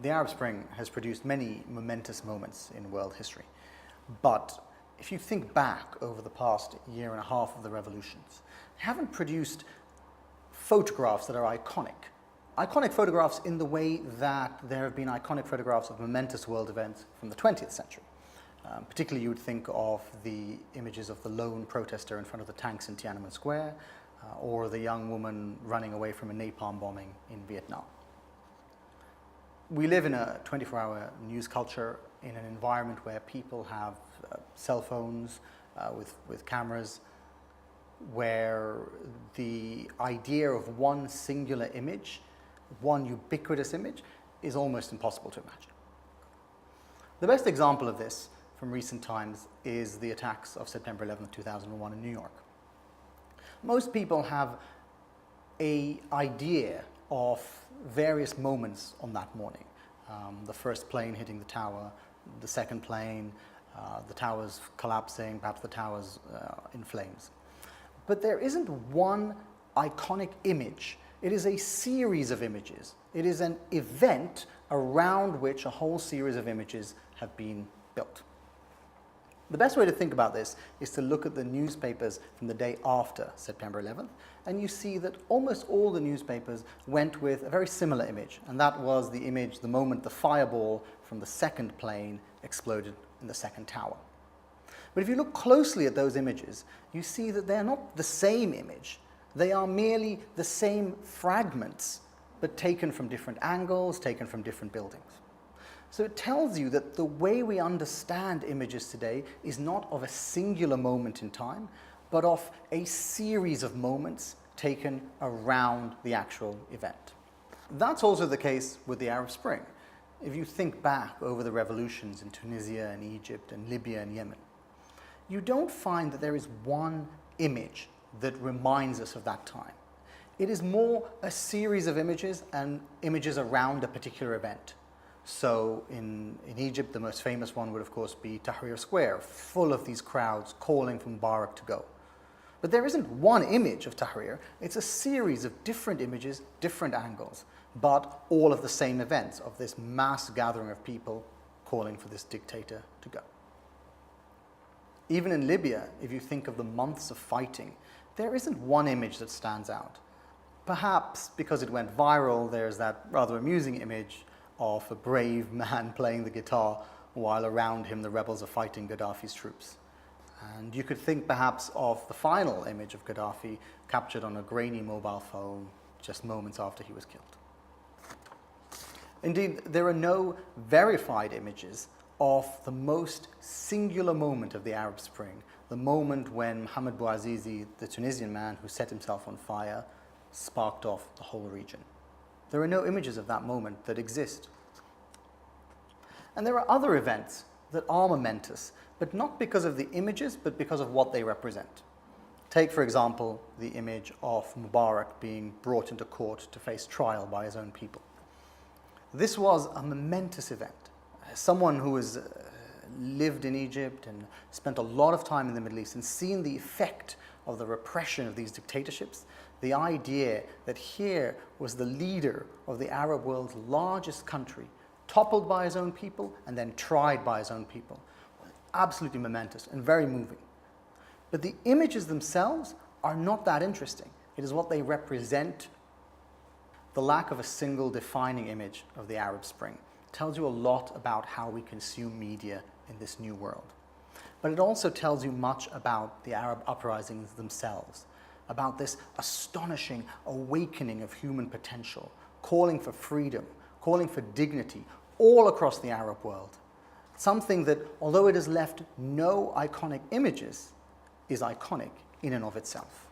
The Arab Spring has produced many momentous moments in world history. But if you think back over the past year and a half of the revolutions, they haven't produced photographs that are iconic. Iconic photographs in the way that there have been iconic photographs of momentous world events from the 20th century. Particularly, you would think of the images of the lone protester in front of the tanks in Tiananmen Square, or the young woman running away from a napalm bombing in Vietnam. We live in a 24-hour news culture, in an environment where people have cell phones with cameras, where the idea of one singular image, one ubiquitous image, is almost impossible to imagine. The best example of this from recent times is the attacks of September 11, 2001 in New York. Most people have an idea of various moments on that morning. The first plane hitting the tower, the second plane, the towers collapsing, perhaps the towers in flames. But there isn't one iconic image. It is a series of images. It is an event around which a whole series of images have been built. The best way to think about this is to look at the newspapers from the day after September 11th, and you see that almost all the newspapers went with a very similar image, and that was the image the moment the fireball from the second plane exploded in the second tower. But if you look closely at those images, you see that they're not the same image. They are merely the same fragments, but taken from different angles, taken from different buildings. So it tells you that the way we understand images today is not of a singular moment in time, but of a series of moments taken around the actual event. That's also the case with the Arab Spring. If you think back over the revolutions in Tunisia and Egypt and Libya and Yemen, you don't find that there is one image that reminds us of that time. It is more a series of images and images around a particular event. So in Egypt, the most famous one would of course be Tahrir Square, full of these crowds calling for Mubarak to go. But there isn't one image of Tahrir, it's a series of different images, different angles, but all of the same events, of this mass gathering of people calling for this dictator to go. Even in Libya, if you think of the months of fighting, there isn't one image that stands out. Perhaps because it went viral, there's that rather amusing image of a brave man playing the guitar while around him the rebels are fighting Gaddafi's troops. And you could think perhaps of the final image of Gaddafi captured on a grainy mobile phone just moments after he was killed. Indeed, there are no verified images of the most singular moment of the Arab Spring, the moment when Mohamed Bouazizi, the Tunisian man who set himself on fire, sparked off the whole region. There are no images of that moment that exist. And there are other events that are momentous, but not because of the images, but because of what they represent. Take, for example, the image of Mubarak being brought into court to face trial by his own people. This was a momentous event. Someone who has lived in Egypt and spent a lot of time in the Middle East and seen the effect of the repression of these dictatorships, the idea that here was the leader of the Arab world's largest country, toppled by his own people and then tried by his own people, was absolutely momentous and very moving. But the images themselves are not that interesting. It is what they represent. The lack of a single defining image of the Arab Spring tells you a lot about how we consume media in this new world. But it also tells you much about the Arab uprisings themselves, about this astonishing awakening of human potential, calling for freedom, calling for dignity all across the Arab world. Something that, although it has left no iconic images, is iconic in and of itself.